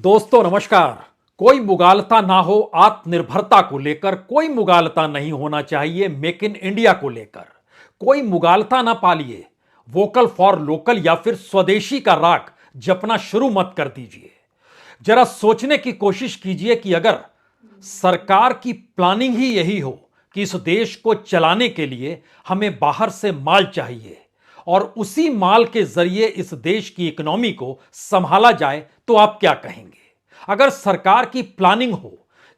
दोस्तों नमस्कार। कोई मुगालता ना हो आत्मनिर्भरता को लेकर, कोई मुगालता नहीं होना चाहिए मेक इन इंडिया को लेकर। कोई मुगालता ना पालिए, वोकल फॉर लोकल या फिर स्वदेशी का राग जपना शुरू मत कर दीजिए। जरा सोचने की कोशिश कीजिए कि अगर सरकार की प्लानिंग ही यही हो कि इस देश को चलाने के लिए हमें बाहर से माल चाहिए और उसी माल के जरिए इस देश की इकोनॉमी को संभाला जाए, तो आप क्या कहेंगे? अगर सरकार की प्लानिंग हो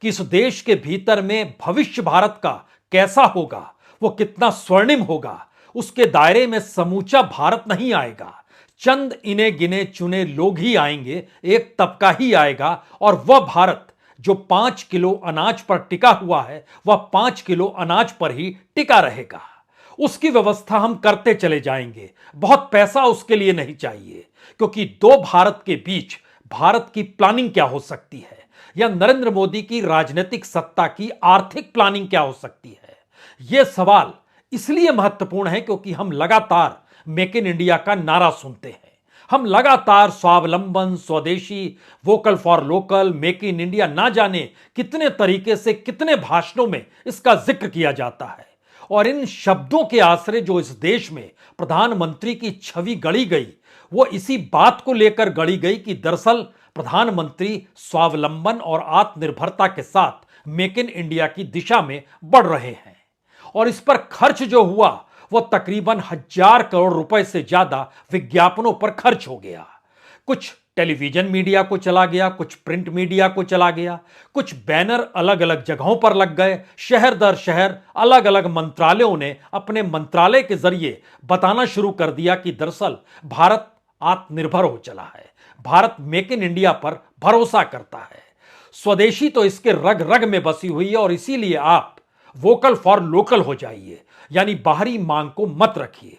कि इस देश के भीतर में भविष्य भारत का कैसा होगा, वो कितना स्वर्णिम होगा, उसके दायरे में समूचा भारत नहीं आएगा, चंद इने गिने चुने लोग ही आएंगे, एक तबका ही आएगा और वह भारत जो 5 किलो अनाज पर टिका हुआ है वह 5 किलो अनाज पर ही टिका रहेगा। उसकी व्यवस्था हम करते चले जाएंगे। बहुत पैसा उसके लिए नहीं चाहिए, क्योंकि दो भारत के बीच भारत की प्लानिंग क्या हो सकती है या नरेंद्र मोदी की राजनीतिक सत्ता की आर्थिक प्लानिंग क्या हो सकती है। यह सवाल इसलिए महत्वपूर्ण है क्योंकि हम लगातार मेक इन इंडिया का नारा सुनते हैं। हम लगातार स्वावलंबन, स्वदेशी, vocal for local, make in India, ना जाने कितने तरीके से कितने भाषणों में इसका जिक्र किया जाता है। और इन शब्दों के आश्रय जो इस देश में प्रधानमंत्री की छवि गढ़ी गई, वो इसी बात को लेकर गढ़ी गई कि दरअसल प्रधानमंत्री स्वावलंबन और आत्मनिर्भरता के साथ मेक इन इंडिया की दिशा में बढ़ रहे हैं। और इस पर खर्च जो हुआ वो तकरीबन 1,000 करोड़ रुपए से ज्यादा विज्ञापनों पर खर्च हो गया। कुछ टेलीविजन मीडिया को चला गया, कुछ प्रिंट मीडिया को चला गया, कुछ बैनर अलग अलग जगहों पर लग गए। शहर दर शहर अलग अलग मंत्रालयों ने अपने मंत्रालय के जरिए बताना शुरू कर दिया कि दरअसल भारत आत्मनिर्भर हो चला है, भारत मेक इन इंडिया पर भरोसा करता है। स्वदेशी तो इसके रग रग में बसी हुई है और इसीलिए आप वोकल फॉर लोकल हो जाइए, यानी बाहरी मांग को मत रखिए।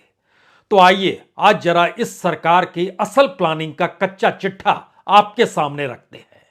तो आइए आज जरा इस सरकार की असल प्लानिंग का कच्चा चिट्ठा आपके सामने रखते हैं।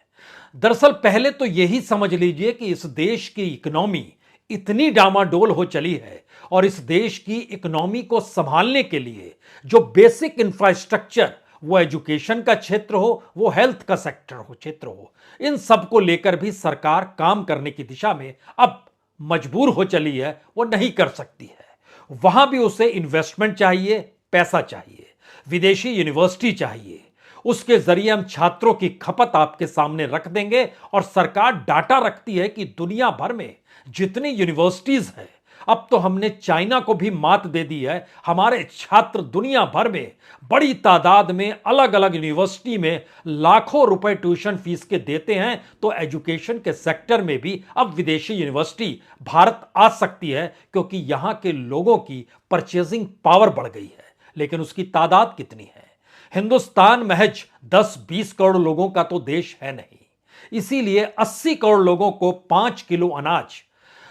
दरअसल पहले तो यही समझ लीजिए कि इस देश की इकोनॉमी इतनी डामाडोल हो चली है और इस देश की इकोनॉमी को संभालने के लिए जो बेसिक इंफ्रास्ट्रक्चर, वो एजुकेशन का क्षेत्र हो, वो हेल्थ का सेक्टर हो, क्षेत्र हो, इन सब को लेकर भी सरकार काम करने की दिशा में अब मजबूर हो चली है, वो नहीं कर सकती है। वहां भी उसे इन्वेस्टमेंट चाहिए, पैसा चाहिए, विदेशी यूनिवर्सिटी चाहिए। उसके जरिए हम छात्रों की खपत आपके सामने रख देंगे और सरकार डाटा रखती है कि दुनिया भर में जितनी यूनिवर्सिटीज हैं, अब तो हमने चाइना को भी मात दे दी है। हमारे छात्र दुनिया भर में बड़ी तादाद में अलग अलग यूनिवर्सिटी में लाखों रुपए ट्यूशन फीस के देते हैं। तो एजुकेशन के सेक्टर में भी अब विदेशी यूनिवर्सिटी भारत आ सकती है, क्योंकि यहां के लोगों की परचेजिंग पावर बढ़ गई है। लेकिन उसकी तादाद कितनी है? हिंदुस्तान महज 10-20 करोड़ लोगों का तो देश है नहीं। इसीलिए 80 करोड़ लोगों को 5 किलो अनाज,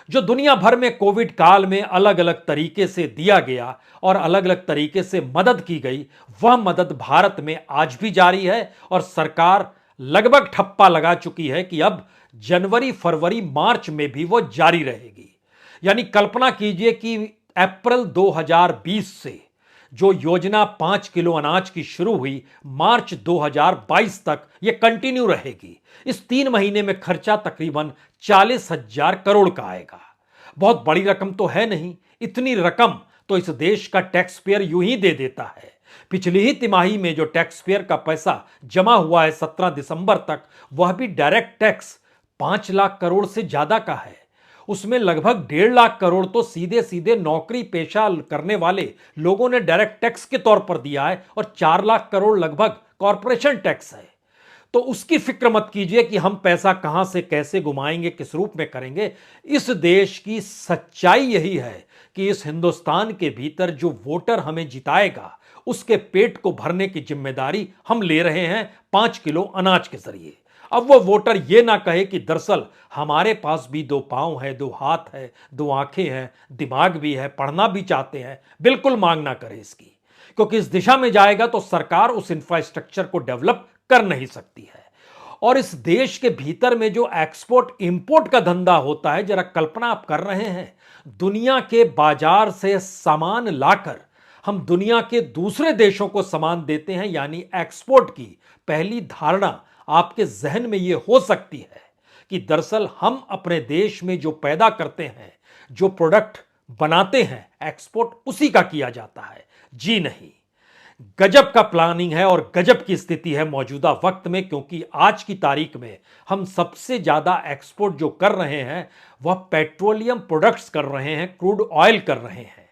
जो दुनिया भर में कोविड काल में अलग अलग तरीके से दिया गया और अलग अलग तरीके से मदद की गई, वह मदद भारत में आज भी जारी है। और सरकार लगभग ठप्पा लगा चुकी है कि अब जनवरी, फरवरी, मार्च में भी वो जारी रहेगी। यानी कल्पना कीजिए कि अप्रैल 2020 से जो योजना 5 किलो अनाज की शुरू हुई, मार्च 2022 तक ये कंटिन्यू रहेगी। इस 3 महीने में खर्चा तकरीबन 40,000 करोड़ का आएगा। बहुत बड़ी रकम तो है नहीं, इतनी रकम तो इस देश का टैक्स पेयर यूं ही दे देता है। पिछली ही तिमाही में जो टैक्स पेयर का पैसा जमा हुआ है 17 दिसंबर तक, वह भी डायरेक्ट टैक्स 5 लाख करोड़ से ज्यादा का है। उसमें लगभग 1.5 लाख करोड़ तो सीधे सीधे नौकरी पेशा करने वाले लोगों ने डायरेक्ट टैक्स के तौर पर दिया है और 4 लाख करोड़ लगभग कॉरपोरेशन टैक्स है। तो उसकी फिक्र मत कीजिए कि हम पैसा कहां से कैसे घुमाएंगे, किस रूप में करेंगे। इस देश की सच्चाई यही है कि इस हिंदुस्तान के भीतर जो वोटर हमें जिताएगा, उसके पेट को भरने की जिम्मेदारी हम ले रहे हैं 5 किलो अनाज के जरिए। अब वो वोटर ये ना कहे कि दरअसल हमारे पास भी 2 पांव है, 2 हाथ है, 2 आंखें हैं, दिमाग भी है, पढ़ना भी चाहते हैं। बिल्कुल मांग ना करे इसकी, क्योंकि इस दिशा में जाएगा तो सरकार उस इंफ्रास्ट्रक्चर को डेवलप कर नहीं सकती है। और इस देश के भीतर में जो एक्सपोर्ट इंपोर्ट का धंधा होता है, जरा कल्पना आप कर रहे हैं, दुनिया के बाजार से सामान लाकर हम दुनिया के दूसरे देशों को सामान देते हैं, यानी एक्सपोर्ट की पहली धारणा आपके जहन में यह हो सकती है कि दरअसल हम अपने देश में जो पैदा करते हैं, जो प्रोडक्ट बनाते हैं, एक्सपोर्ट उसी का किया जाता है। जी नहीं, गजब का प्लानिंग है और गजब की स्थिति है मौजूदा वक्त में, क्योंकि आज की तारीख में हम सबसे ज्यादा एक्सपोर्ट जो कर रहे हैं वह पेट्रोलियम प्रोडक्ट्स कर रहे हैं, क्रूड ऑयल कर रहे हैं।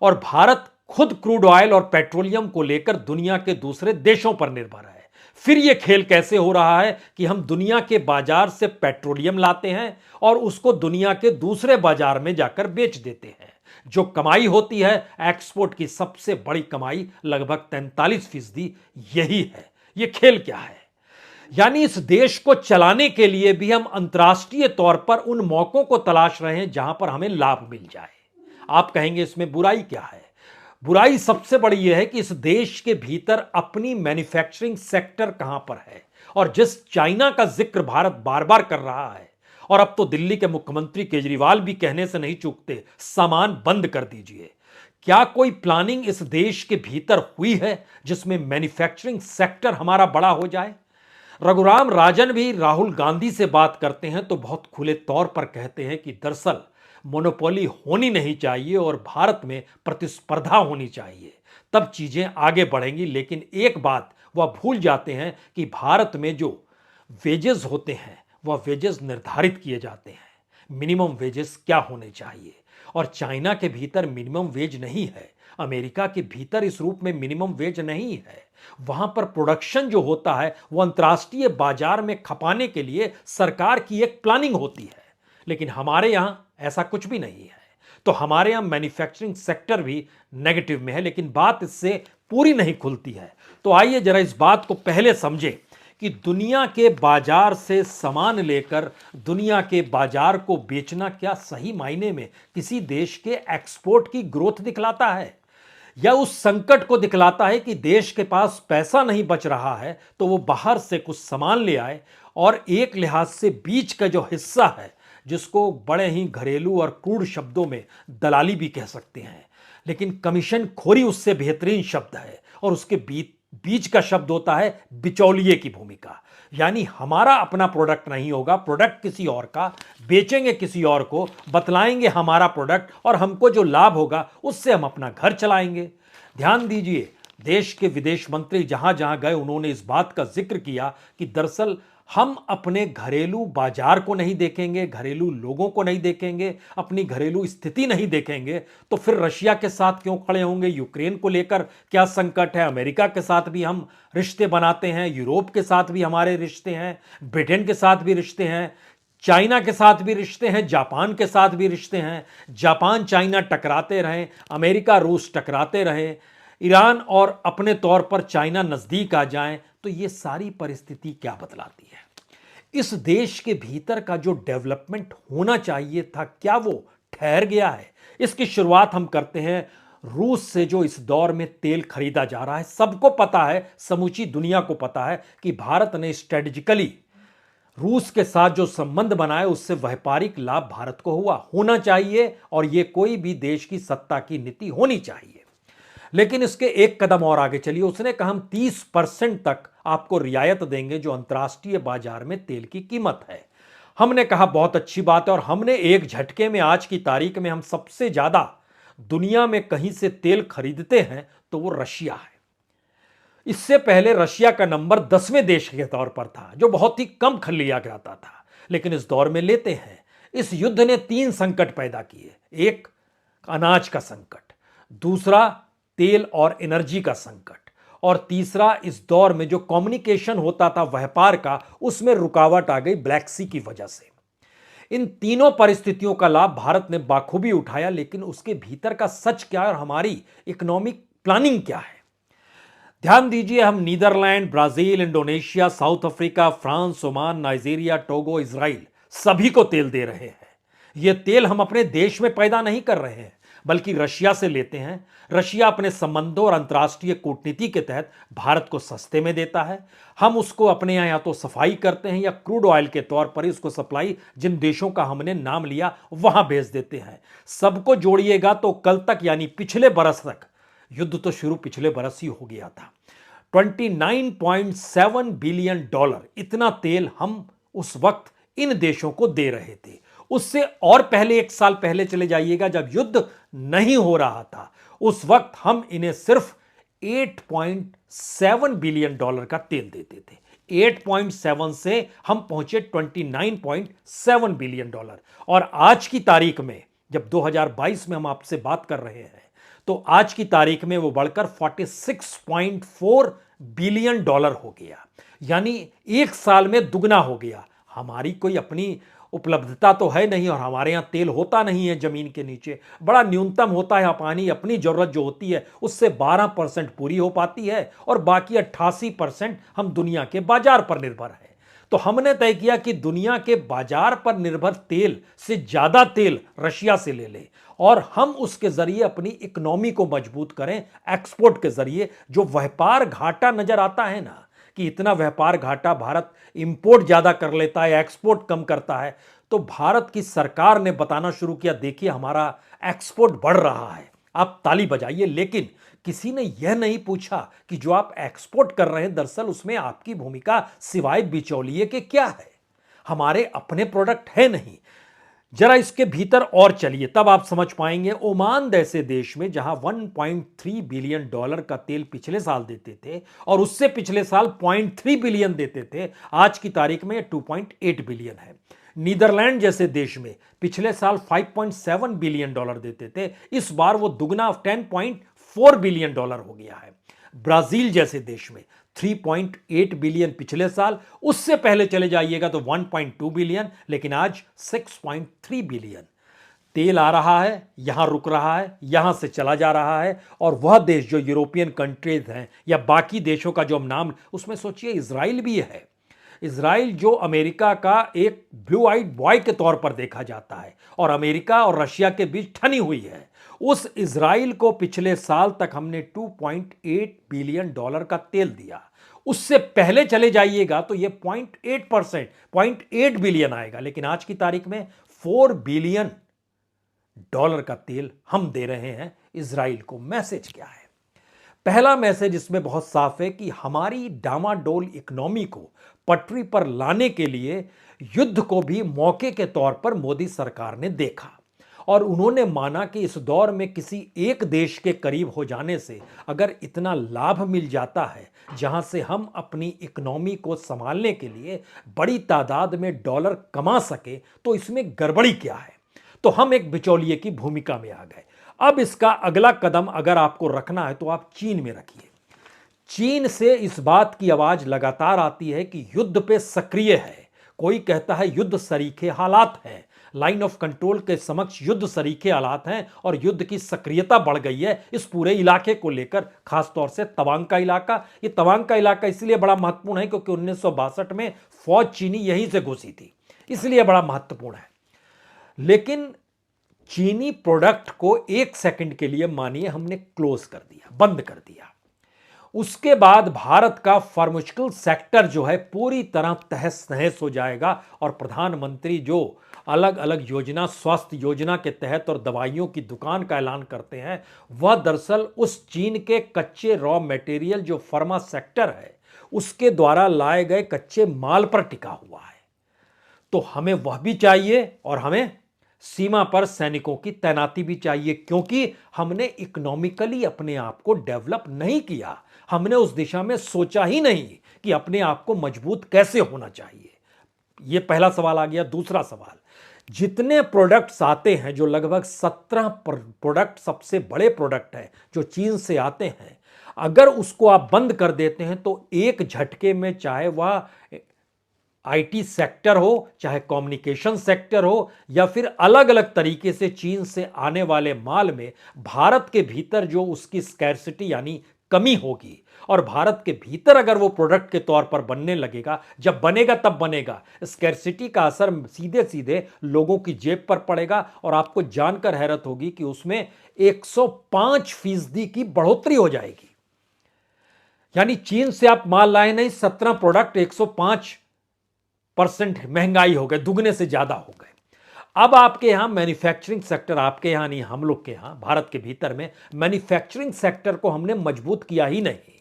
और भारत खुद क्रूड ऑयल और पेट्रोलियम को लेकर दुनिया के दूसरे देशों पर निर्भर है। फिर यह खेल कैसे हो रहा है कि हम दुनिया के बाजार से पेट्रोलियम लाते हैं और उसको दुनिया के दूसरे बाजार में जाकर बेच देते हैं। जो कमाई होती है एक्सपोर्ट की, सबसे बड़ी कमाई लगभग 43% यही है। यह खेल क्या है? यानी इस देश को चलाने के लिए भी हम अंतर्राष्ट्रीय तौर पर उन मौकों को तलाश रहे हैं जहां पर हमें लाभ मिल जाए। आप कहेंगे इसमें बुराई क्या है? बुराई सबसे बड़ी यह है कि इस देश के भीतर अपनी मैन्युफैक्चरिंग सेक्टर कहां पर है। और जिस चाइना का जिक्र भारत बार बार कर रहा है, और अब तो दिल्ली के मुख्यमंत्री केजरीवाल भी कहने से नहीं चूकते, सामान बंद कर दीजिए। क्या कोई प्लानिंग इस देश के भीतर हुई है जिसमें मैन्युफैक्चरिंग सेक्टर हमारा बड़ा हो जाए? रघुराम राजन भी राहुल गांधी से बात करते हैं तो बहुत खुले तौर पर कहते हैं कि दरअसल मोनोपोली होनी नहीं चाहिए और भारत में प्रतिस्पर्धा होनी चाहिए, तब चीजें आगे बढ़ेंगी। लेकिन एक बात वह भूल जाते हैं कि भारत में जो वेजेस होते हैं वह वेजेस निर्धारित किए जाते हैं। मिनिमम वेजेस क्या होने चाहिए, और चाइना के भीतर मिनिमम वेज नहीं है, अमेरिका के भीतर इस रूप में मिनिमम वेज नहीं है। वहां पर प्रोडक्शन जो होता है वह अंतर्राष्ट्रीय बाजार में खपाने के लिए सरकार की एक प्लानिंग होती है। लेकिन हमारे यहां ऐसा कुछ भी नहीं है। तो हमारे यहां मैन्युफैक्चरिंग सेक्टर भी नेगेटिव में है, लेकिन बात इससे पूरी नहीं खुलती है। तो आइए जरा इस बात को पहले समझें कि दुनिया के बाजार से सामान लेकर दुनिया के बाजार को बेचना क्या सही मायने में किसी देश के एक्सपोर्ट की ग्रोथ दिखलाता है, या उस संकट को दिखलाता है कि देश के पास पैसा नहीं बच रहा है तो वो बाहर से कुछ सामान ले आए। और एक लिहाज से बीच का जो हिस्सा है, जिसको बड़े ही घरेलू और क्रूड शब्दों में दलाली भी कह सकते हैं, लेकिन कमीशन खोरी उससे बेहतरीन शब्द है, और उसके बीच का शब्द होता है बिचौलिए की भूमिका। यानी हमारा अपना प्रोडक्ट नहीं होगा, प्रोडक्ट किसी और का, बेचेंगे किसी और को, बतलाएंगे हमारा प्रोडक्ट, और हमको जो लाभ होगा उससे हम अपना घर चलाएंगे। ध्यान दीजिए, देश के विदेश मंत्री जहां जहां गए उन्होंने इस बात का जिक्र किया कि दरअसल हम अपने घरेलू बाजार को नहीं देखेंगे, घरेलू लोगों को नहीं देखेंगे, अपनी घरेलू स्थिति नहीं देखेंगे, तो फिर रशिया के साथ क्यों खड़े होंगे? यूक्रेन को लेकर क्या संकट है? अमेरिका के साथ भी हम रिश्ते बनाते हैं, यूरोप के साथ भी हमारे रिश्ते हैं, ब्रिटेन के साथ भी रिश्ते हैं, चाइना के साथ भी रिश्ते हैं, जापान के साथ भी रिश्ते हैं। जापान चाइना टकराते रहे, अमेरिका रूस टकराते रहे, ईरान और अपने तौर पर चाइना नजदीक आ जाएं, तो ये सारी परिस्थिति क्या बतलाती है? इस देश के भीतर का जो डेवलपमेंट होना चाहिए था, क्या वो ठहर गया है? इसकी शुरुआत हम करते हैं रूस से, जो इस दौर में तेल खरीदा जा रहा है। सबको पता है, समूची दुनिया को पता है कि भारत ने स्ट्रेटेजिकली रूस के साथ जो संबंध बनाए उससे व्यापारिक लाभ भारत को होना चाहिए, और यह कोई भी देश की सत्ता की नीति होनी चाहिए। लेकिन इसके एक कदम और आगे चलिए, उसने कहा हम 30% तक आपको रियायत देंगे जो अंतर्राष्ट्रीय बाजार में तेल की कीमत है। हमने कहा बहुत अच्छी बात है, और हमने एक झटके में आज की तारीख में हम सबसे ज्यादा दुनिया में कहीं से तेल खरीदते हैं तो वो रशिया है। इससे पहले रशिया का नंबर 10वें देश के तौर पर था, जो बहुत ही कम लिया जाता था, लेकिन इस दौर में लेते हैं। इस युद्ध ने 3 संकट पैदा किए। एक, अनाज का संकट, दूसरा तेल और एनर्जी का संकट, और तीसरा इस दौर में जो कम्युनिकेशन होता था व्यापार का, उसमें रुकावट आ गई ब्लैक सी की वजह से। इन तीनों परिस्थितियों का लाभ भारत ने बाखूबी उठाया, लेकिन उसके भीतर का सच क्या है और हमारी इकोनॉमिक प्लानिंग क्या है? ध्यान दीजिए, हम Netherlands, Brazil, Indonesia, South Africa, France, Oman, Nigeria, Togo, Israel सभी को तेल दे रहे हैं। यह तेल हम अपने देश में पैदा नहीं कर रहे हैं, बल्कि रशिया से लेते हैं। रशिया अपने संबंधों और अंतर्राष्ट्रीय कूटनीति के तहत भारत को सस्ते में देता है। हम उसको अपने यहाँ या तो सफाई करते हैं या क्रूड ऑयल के तौर पर इसको सप्लाई जिन देशों का हमने नाम लिया वहां भेज देते हैं। सबको जोड़िएगा तो कल तक यानी पिछले बरस तक, युद्ध तो शुरू पिछले बरस ही हो गया था, $29.7 बिलियन, इतना तेल हम उस वक्त इन देशों को दे रहे थे। उससे और पहले, एक साल पहले चले जाइएगा, जब युद्ध नहीं हो रहा था, उस वक्त हम इन्हें सिर्फ $8.7 बिलियन का तेल देते थे। 8.7 से हम पहुंचे $29.7 बिलियन। और आज की तारीख में, जब 2022 में हम आपसे बात कर रहे हैं, तो आज की तारीख में वो बढ़कर $46.4 बिलियन हो गया। यानी एक साल में दुगना हो गया। हमारी कोई अपनी उपलब्धता तो है नहीं, और हमारे यहाँ तेल होता नहीं है जमीन के नीचे, बड़ा न्यूनतम होता है पानी। अपनी जरूरत जो होती है उससे 12% पूरी हो पाती है, और बाकी 88% हम दुनिया के बाजार पर निर्भर हैं। तो हमने तय किया कि दुनिया के बाजार पर निर्भर तेल से ज्यादा तेल रशिया से ले लें, और हम उसके जरिए अपनी इकोनॉमी को मजबूत करें एक्सपोर्ट के जरिए। जो व्यापार घाटा नजर आता है ना, कि इतना व्यापार घाटा, भारत इंपोर्ट ज्यादा कर लेता है, एक्सपोर्ट कम करता है, तो भारत की सरकार ने बताना शुरू किया, देखिए हमारा एक्सपोर्ट बढ़ रहा है, आप ताली बजाइए। लेकिन किसी ने यह नहीं पूछा कि जो आप एक्सपोर्ट कर रहे हैं, दरअसल उसमें आपकी भूमिका सिवाय बिचौलिए के क्या है? हमारे अपने प्रोडक्ट है नहीं। जरा इसके भीतर और चलिए, तब आप समझ पाएंगे। ओमान जैसे देश में जहां $1.3 बिलियन का तेल पिछले साल देते थे, और उससे पिछले साल 0.3 बिलियन देते थे, आज की तारीख में 2.8 बिलियन है। नीदरलैंड जैसे देश में पिछले साल $5.7 बिलियन देते थे, इस बार वो दुगना 10.4 बिलियन हो गया है। ब्राजील जैसे देश में 3.8 बिलियन पिछले साल, उससे पहले चले जाइएगा तो 1.2 बिलियन, लेकिन आज 6.3 बिलियन। तेल आ रहा है, यहां रुक रहा है, यहां से चला जा रहा है। और वह देश जो यूरोपियन कंट्रीज हैं, या बाकी देशों का जो हम नाम, उसमें सोचिए इजराइल भी है। इजराइल जो अमेरिका का एक ब्लू आइड बॉय के तौर पर देखा जाता है, और अमेरिका और रशिया के बीच ठनी हुई है, उस इजराइल को पिछले साल तक हमने $2.8 बिलियन का तेल दिया। उससे पहले चले जाइएगा तो यह 0.8%, 0.8 बिलियन आएगा। लेकिन आज की तारीख में $4 बिलियन का तेल हम दे रहे हैं इजराइल को। मैसेज क्या है? पहला मैसेज इसमें बहुत साफ है कि हमारी डामाडोल इकोनॉमी को पटरी पर लाने के लिए युद्ध को भी मौके के तौर पर मोदी सरकार ने देखा, और उन्होंने माना कि इस दौर में किसी एक देश के करीब हो जाने से अगर इतना लाभ मिल जाता है, जहां से हम अपनी इकोनॉमी को संभालने के लिए बड़ी तादाद में डॉलर कमा सके, तो इसमें गड़बड़ी क्या है? तो हम एक बिचौलिए की भूमिका में आ गए। अब इसका अगला कदम अगर आपको रखना है तो आप चीन में रखिए। चीन से इस बात की आवाज लगातार आती है कि युद्ध पे सक्रिय है। कोई कहता है युद्ध सरीखे हालात हैं, लाइन ऑफ कंट्रोल के समक्ष युद्ध सरीखे हालात हैं, और युद्ध की सक्रियता बढ़ गई है इस पूरे इलाके को लेकर, खासतौर से तवांग का इलाका। ये तवांग का इलाका इसलिए बड़ा महत्वपूर्ण है क्योंकि 1962 में फौज चीनी यहीं से घुसी थी, इसलिए बड़ा महत्वपूर्ण है। लेकिन चीनी प्रोडक्ट को एक सेकंड के लिए मानिए हमने क्लोज कर दिया, बंद कर दिया। उसके बाद भारत का फार्मास्यूटिकल सेक्टर जो है पूरी तरह तहस नहस हो जाएगा, और प्रधानमंत्री जो अलग अलग योजना, स्वास्थ्य योजना के तहत और दवाइयों की दुकान का ऐलान करते हैं, वह दरअसल उस चीन के कच्चे रॉ मटेरियल जो फार्मा सेक्टर है उसके द्वारा लाए गए कच्चे माल पर टिका हुआ है। तो हमें वह भी चाहिए, और हमें सीमा पर सैनिकों की तैनाती भी चाहिए, क्योंकि हमने इकोनॉमिकली अपने आप को डेवलप नहीं किया। हमने उस दिशा में सोचा ही नहीं कि अपने आप को मजबूत कैसे होना चाहिए। यह पहला सवाल आ गया। दूसरा सवाल, जितने प्रोडक्ट्स आते हैं, जो लगभग 17 प्रोडक्ट सबसे बड़े प्रोडक्ट हैं जो चीन से आते हैं, अगर उसको आप बंद कर देते हैं तो एक झटके में, चाहे वह आईटी सेक्टर हो, चाहे कम्युनिकेशन सेक्टर हो, या फिर अलग अलग तरीके से चीन से आने वाले माल में भारत के भीतर जो उसकी स्कैर्सिटी यानी कमी होगी, और भारत के भीतर अगर वो प्रोडक्ट के तौर पर बनने लगेगा, जब बनेगा तब बनेगा, स्कैर्सिटी का असर सीधे सीधे लोगों की जेब पर पड़ेगा। और आपको जानकर हैरत होगी कि उसमें 105% की बढ़ोतरी हो जाएगी। यानी चीन से आप माल लाए नहीं, 17 प्रोडक्ट 105% महंगाई हो गए, दुगने से ज्यादा हो गए। अब आपके यहां मैन्युफैक्चरिंग सेक्टर, आपके यहां नहीं, हम लोग के यहां भारत के भीतर में मैन्युफैक्चरिंग सेक्टर को हमने मजबूत किया ही नहीं।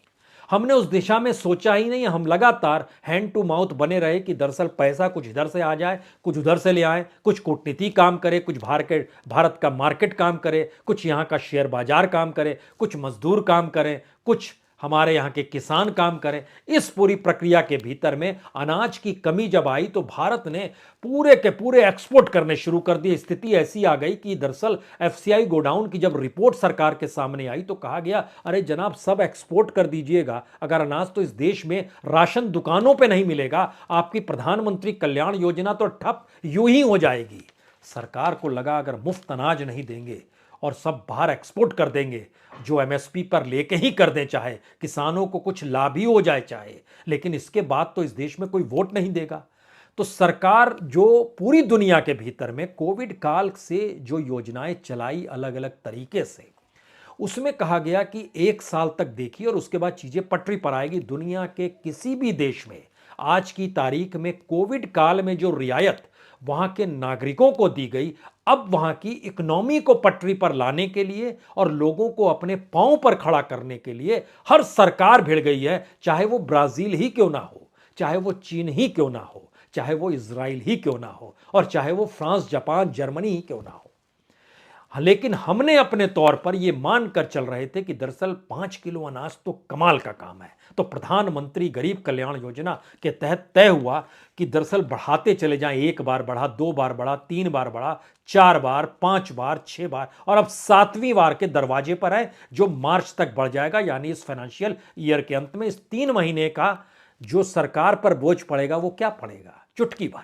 हमने उस दिशा में सोचा ही नहीं। हम लगातार हैंड टू माउथ बने रहे कि दरअसल पैसा कुछ इधर से आ जाए, कुछ उधर से ले आए, कुछ कूटनीति काम करे, कुछ भारत का मार्केट काम करे, कुछ यहाँ का शेयर बाजार काम करे, कुछ मजदूर काम करें, कुछ हमारे यहाँ के किसान काम करें। इस पूरी प्रक्रिया के भीतर में अनाज की कमी जब आई तो भारत ने पूरे के पूरे एक्सपोर्ट करने शुरू कर दिए। स्थिति ऐसी आ गई कि दरअसल एफसीआई गोडाउन की जब रिपोर्ट सरकार के सामने आई तो कहा गया, अरे जनाब सब एक्सपोर्ट कर दीजिएगा, अगर अनाज तो इस देश में राशन दुकानों पे नहीं मिलेगा, आपकी प्रधानमंत्री कल्याण योजना तो ठप यूं ही हो जाएगी। सरकार को लगा अगर मुफ्त अनाज नहीं देंगे और सब बाहर एक्सपोर्ट कर देंगे, जो एमएसपी पर लेके ही कर दें, चाहे किसानों को कुछ लाभ ही हो जाए चाहे, लेकिन इसके बाद तो इस देश में कोई वोट नहीं देगा। तो सरकार जो पूरी दुनिया के भीतर में कोविड काल से जो योजनाएं चलाई अलग अलग तरीके से, उसमें कहा गया कि 1 साल तक देखिए और उसके बाद चीजें पटरी पर आएगी। दुनिया के किसी भी देश में आज की तारीख में कोविड काल में जो रियायत वहां के नागरिकों को दी गई, अब वहां की इकोनॉमी को पटरी पर लाने के लिए और लोगों को अपने पांव पर खड़ा करने के लिए हर सरकार भिड़ गई है, चाहे वो ब्राजील ही क्यों ना हो, चाहे वो चीन ही क्यों ना हो, चाहे वो इजराइल ही क्यों ना हो, और चाहे वो फ्रांस, जापान, जर्मनी ही क्यों ना हो। लेकिन हमने अपने तौर पर यह मानकर चल रहे थे कि दरअसल 5 किलो अनाज तो कमाल का काम है। तो प्रधानमंत्री गरीब कल्याण योजना के तहत तय हुआ कि दरअसल बढ़ाते चले जाएं, 1 बार बढ़ा, 2 बार बढ़ा, 3 बार बढ़ा, 4 बार, 5 बार, 6 बार और अब 7वीं बार के दरवाजे पर है, जो मार्च तक बढ़ जाएगा। यानी इस फाइनेंशियल ईयर के अंत में इस 3 महीने का जो सरकार पर बोझ पड़ेगा वो क्या पड़ेगा, चुटकी भर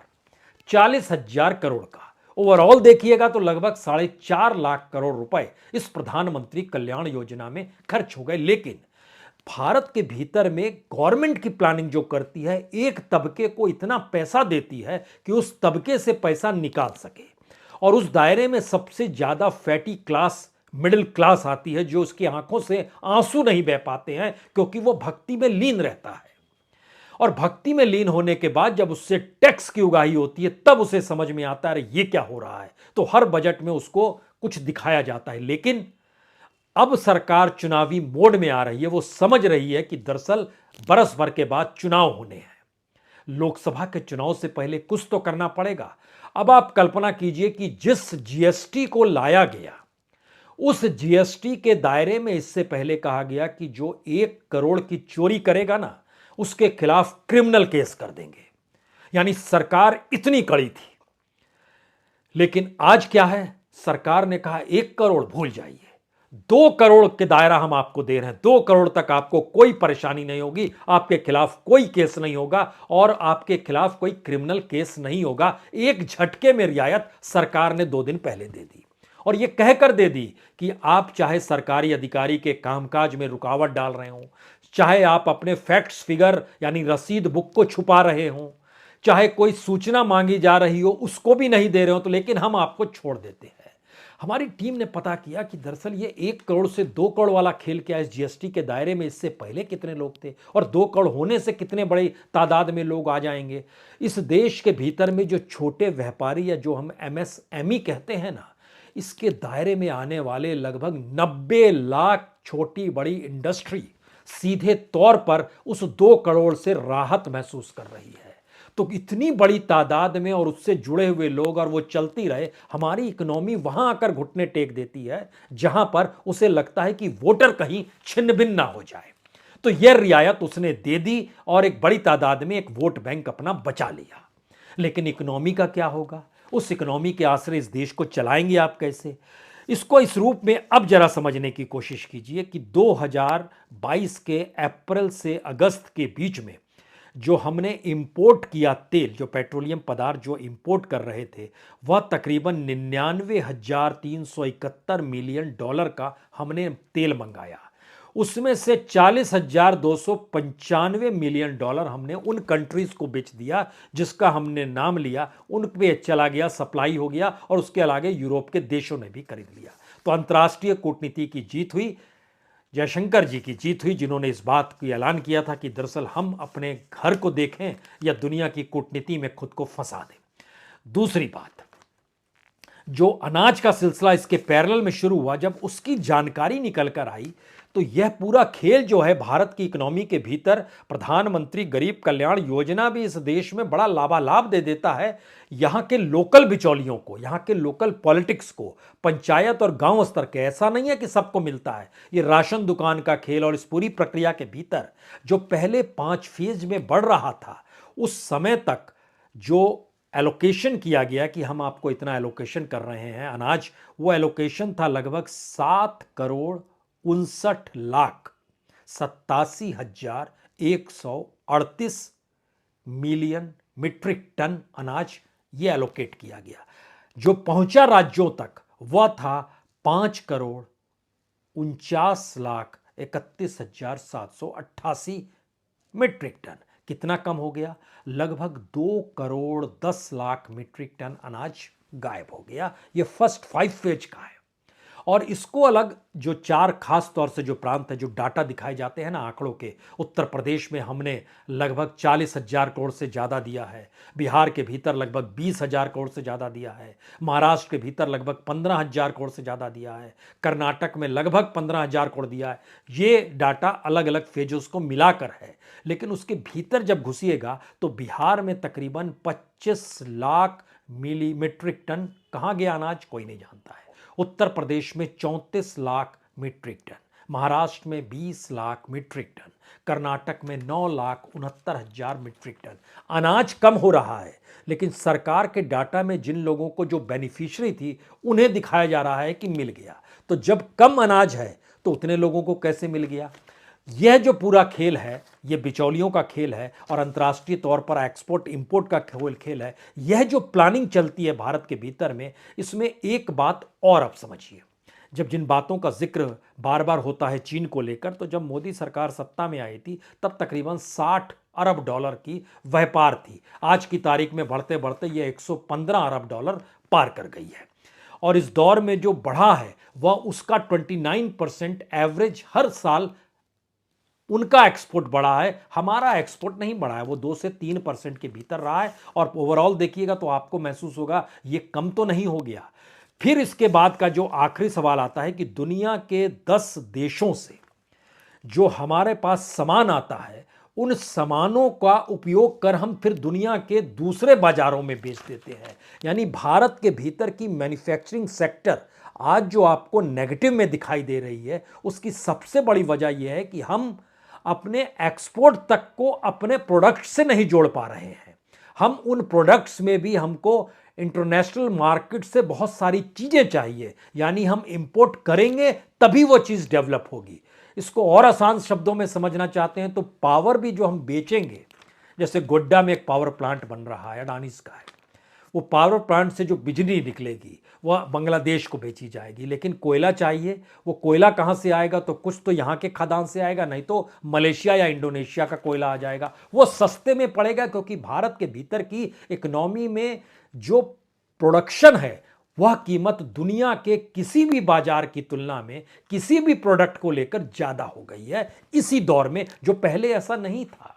40,000 करोड़ का। ओवरऑल देखिएगा तो लगभग 4.5 लाख करोड़ रुपए इस प्रधानमंत्री कल्याण योजना में खर्च हो गए। लेकिन भारत के भीतर में गवर्नमेंट की प्लानिंग जो करती है, एक तबके को इतना पैसा देती है कि उस तबके से पैसा निकाल सके, और उस दायरे में सबसे ज्यादा फैटी क्लास, मिडिल क्लास आती है, जो उसकी आंखों से आंसू नहीं बह पाते हैं क्योंकि वो भक्ति में लीन रहता है। और भक्ति में लीन होने के बाद जब उससे टैक्स की उगाही होती है तब उसे समझ में आता है ये क्या हो रहा है। तो हर बजट में उसको कुछ दिखाया जाता है। लेकिन अब सरकार चुनावी मोड में आ रही है, वो समझ रही है कि दरअसल बरस भर के बाद चुनाव होने हैं, लोकसभा के चुनाव से पहले कुछ तो करना पड़ेगा। अब आप कल्पना कीजिए कि जिस जीएसटी को लाया गया, उस जीएसटी के दायरे में इससे पहले कहा गया कि जो 1 करोड़ की चोरी करेगा ना, उसके खिलाफ क्रिमिनल केस कर देंगे। यानी सरकार इतनी कड़ी थी। लेकिन आज क्या है, सरकार ने कहा 1 करोड़ भूल जाइए, 2 करोड़ के दायरा हम आपको दे रहे हैं, 2 करोड़ तक आपको कोई परेशानी नहीं होगी, आपके खिलाफ कोई केस नहीं होगा और आपके खिलाफ कोई क्रिमिनल केस नहीं होगा। एक झटके में रियायत सरकार ने 2 दिन पहले दे दी और यह कहकर दे दी कि आप चाहे सरकारी अधिकारी के कामकाज में रुकावट डाल रहे हो, चाहे आप अपने फैक्ट्स फिगर यानी रसीद बुक को छुपा रहे हो, चाहे कोई सूचना मांगी जा रही हो उसको भी नहीं दे रहे हो, तो लेकिन हम आपको छोड़ देते हैं। हमारी टीम ने पता किया कि दरअसल ये 1 करोड़ से 2 करोड़ वाला खेल क्या है। इस जीएसटी के दायरे में इससे पहले कितने लोग थे और 2 करोड़ होने से कितने बड़ी तादाद में लोग आ जाएंगे। इस देश के भीतर में जो छोटे व्यापारी या जो हम एमएसएमई कहते हैं ना, इसके दायरे में आने वाले लगभग 90 लाख छोटी बड़ी इंडस्ट्री सीधे तौर पर उस 2 करोड़ से राहत महसूस कर रही है। तो इतनी बड़ी तादाद में और उससे जुड़े हुए लोग, और वो चलती रहे, हमारी इकोनॉमी वहां आकर घुटने टेक देती है जहां पर उसे लगता है कि वोटर कहीं छिन्न भिन्न ना हो जाए। तो यह रियायत उसने दे दी और एक बड़ी तादाद में एक वोट बैंक अपना बचा लिया। लेकिन इकोनॉमी का क्या होगा? उस इकोनॉमी के आश्रय इस देश को चलाएंगे आप कैसे? इसको इस रूप में अब जरा समझने की कोशिश कीजिए कि 2022 के अप्रैल से अगस्त के बीच में जो हमने इंपोर्ट किया तेल, जो पेट्रोलियम पदार्थ जो इंपोर्ट कर रहे थे, वह तकरीबन 99,371 मिलियन डॉलर का हमने तेल मंगाया। उसमें से 40,295 मिलियन डॉलर हमने उन कंट्रीज को बेच दिया जिसका हमने नाम लिया, उन पे चला गया, सप्लाई हो गया और उसके अलावा यूरोप के देशों ने भी खरीद लिया। तो अंतर्राष्ट्रीय कूटनीति की जीत हुई, जयशंकर जी की जीत हुई, जिन्होंने इस बात की ऐलान किया था कि दरअसल हम अपने घर को देखें या दुनिया की कूटनीति में खुद को फंसा दें। दूसरी बात, जो अनाज का सिलसिला इसके पैरेलल में शुरू हुआ, जब उसकी जानकारी निकल कर आई तो यह पूरा खेल जो है भारत की इकोनॉमी के भीतर, प्रधानमंत्री गरीब कल्याण योजना भी इस देश में बड़ा लाभालाभ दे देता है यहां के लोकल बिचौलियों को, यहां के लोकल पॉलिटिक्स को, पंचायत और गांव स्तर के। ऐसा नहीं है कि सबको मिलता है, ये राशन दुकान का खेल। और इस पूरी प्रक्रिया के भीतर जो पहले 5 फेज में बढ़ रहा था, उस समय तक जो एलोकेशन किया गया कि हम आपको इतना एलोकेशन कर रहे हैं अनाज, वो एलोकेशन था लगभग 7,67,138 मिलियन मीट्रिक टन अनाज ये एलोकेट किया गया। जो पहुंचा राज्यों तक वह था 5,49,31,788 मीट्रिक टन। कितना कम हो गया? लगभग 2,10,00,000 मीट्रिक टन अनाज गायब हो गया। यह फर्स्ट 5 फेज का है। और इसको अलग जो 4 खास तौर से जो प्रांत है, जो डाटा दिखाए जाते हैं ना आंकड़ों के, उत्तर प्रदेश में हमने लगभग 40,000 करोड़ से ज़्यादा दिया है, बिहार के भीतर लगभग 20,000 करोड़ से ज़्यादा दिया है, महाराष्ट्र के भीतर लगभग 15,000 करोड़ से ज़्यादा दिया है, कर्नाटक में लगभग 15,000 करोड़ दिया है। ये डाटा अलग अलग फेजों को मिलाकर है, लेकिन उसके भीतर जब घुसिएगा तो बिहार में तकरीबन 25 लाख मीट्रिक टन कहाँ गया अनाज, कोई नहीं जानता है। उत्तर प्रदेश में 34 लाख मीट्रिक टन, महाराष्ट्र में 20 लाख मीट्रिक टन, कर्नाटक में 9,69,000 मीट्रिक टन। अनाज कम हो रहा है, लेकिन सरकार के डाटा में जिन लोगों को जो बेनिफिशियरी थी उन्हें दिखाया जा रहा है कि मिल गया। तो जब कम अनाज है तो उतने लोगों को कैसे मिल गया? यह जो पूरा खेल है, यह बिचौलियों का खेल है और अंतर्राष्ट्रीय तौर पर एक्सपोर्ट इंपोर्ट का खेल है। यह जो प्लानिंग चलती है भारत के भीतर में, इसमें एक बात और आप समझिए। जब जिन बातों का जिक्र बार बार होता है चीन को लेकर, तो जब मोदी सरकार सत्ता में आई थी तब तकरीबन 60 अरब डॉलर की व्यापार थी। आज की तारीख में बढ़ते बढ़ते यह 115 अरब डॉलर पार कर गई है। और इस दौर में जो बढ़ा है वह उसका 29% एवरेज हर साल उनका एक्सपोर्ट बढ़ा है। हमारा एक्सपोर्ट नहीं बढ़ा है, वो 2 से 3% के भीतर रहा है। और ओवरऑल देखिएगा तो आपको महसूस होगा ये कम तो नहीं हो गया। फिर इसके बाद का जो आखिरी सवाल आता है कि दुनिया के 10 देशों से जो हमारे पास सामान आता है, उन सामानों का उपयोग कर हम फिर दुनिया के दूसरे बाजारों में बेच देते हैं। यानी भारत के भीतर की मैन्युफैक्चरिंग सेक्टर आज जो आपको नेगेटिव में दिखाई दे रही है, उसकी सबसे बड़ी वजह यह है कि हम अपने एक्सपोर्ट तक को अपने प्रोडक्ट से नहीं जोड़ पा रहे हैं। हम उन प्रोडक्ट्स में भी हमको इंटरनेशनल मार्केट से बहुत सारी चीजें चाहिए, यानी हम इंपोर्ट करेंगे तभी वो चीज डेवलप होगी। इसको और आसान शब्दों में समझना चाहते हैं तो पावर भी जो हम बेचेंगे, जैसे गोड्डा में एक पावर प्लांट बन रहा है, अडानीज का है, वो पावर प्लांट से जो बिजली निकलेगी वह बांग्लादेश को बेची जाएगी। लेकिन कोयला चाहिए, वो कोयला कहाँ से आएगा? तो कुछ तो यहाँ के खदान से आएगा, नहीं तो मलेशिया या इंडोनेशिया का कोयला आ जाएगा। वो सस्ते में पड़ेगा क्योंकि भारत के भीतर की इकोनॉमी में जो प्रोडक्शन है वह कीमत दुनिया के किसी भी बाजार की तुलना में किसी भी प्रोडक्ट को लेकर ज्यादा हो गई है इसी दौर में, जो पहले ऐसा नहीं था।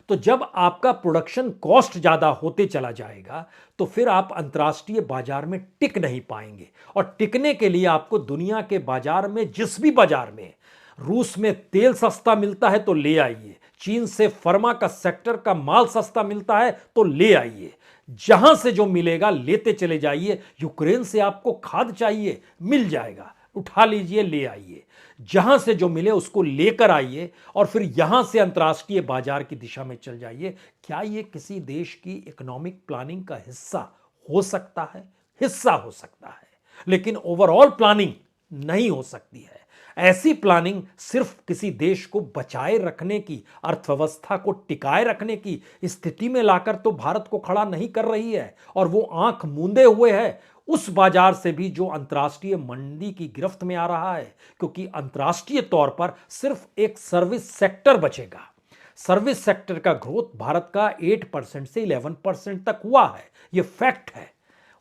तो जब आपका प्रोडक्शन कॉस्ट ज्यादा होते चला जाएगा तो फिर आप अंतर्राष्ट्रीय बाजार में टिक नहीं पाएंगे। और टिकने के लिए आपको दुनिया के बाजार में, जिस भी बाजार में रूस में तेल सस्ता मिलता है तो ले आइए, चीन से फार्मा का सेक्टर का माल सस्ता मिलता है तो ले आइए, जहां से जो मिलेगा लेते चले जाइए। यूक्रेन से आपको खाद चाहिए, मिल जाएगा, उठा लीजिए, ले आइए, जहां से जो मिले उसको लेकर आइए और फिर यहां से अंतर्राष्ट्रीय बाजार की दिशा में चल जाइए। क्या यह किसी देश की इकोनॉमिक प्लानिंग का हिस्सा हो सकता है? हिस्सा हो सकता है, लेकिन ओवरऑल प्लानिंग नहीं हो सकती है। ऐसी प्लानिंग सिर्फ किसी देश को बचाए रखने की, अर्थव्यवस्था को टिकाए रखने की स्थिति में लाकर तो भारत को खड़ा नहीं कर रही है। और वो आंख मूंदे हुए है उस बाजार से भी जो अंतर्राष्ट्रीय मंदी की गिरफ्त में आ रहा है, क्योंकि अंतर्राष्ट्रीय तौर पर सिर्फ एक सर्विस सेक्टर बचेगा। सर्विस सेक्टर का ग्रोथ भारत का 8% से 11% तक हुआ है, यह फैक्ट है,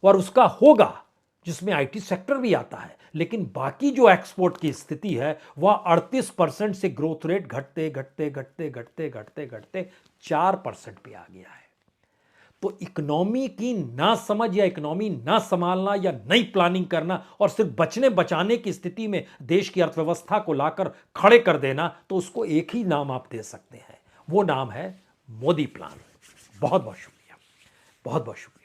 और उसका होगा, जिसमें आईटी सेक्टर भी आता है। लेकिन बाकी जो एक्सपोर्ट की स्थिति है वह 38% से ग्रोथ रेट घटते घटते घटते घटते घटते घटते 4% पे आ गया है। तो इकोनॉमी की ना समझ या इकोनॉमी ना संभालना या नई प्लानिंग करना और सिर्फ बचने बचाने की स्थिति में देश की अर्थव्यवस्था को लाकर खड़े कर देना, तो उसको एक ही नाम आप दे सकते हैं, वो नाम है मोदी प्लान। बहुत बहुत शुक्रिया, बहुत बहुत शुक्रिया।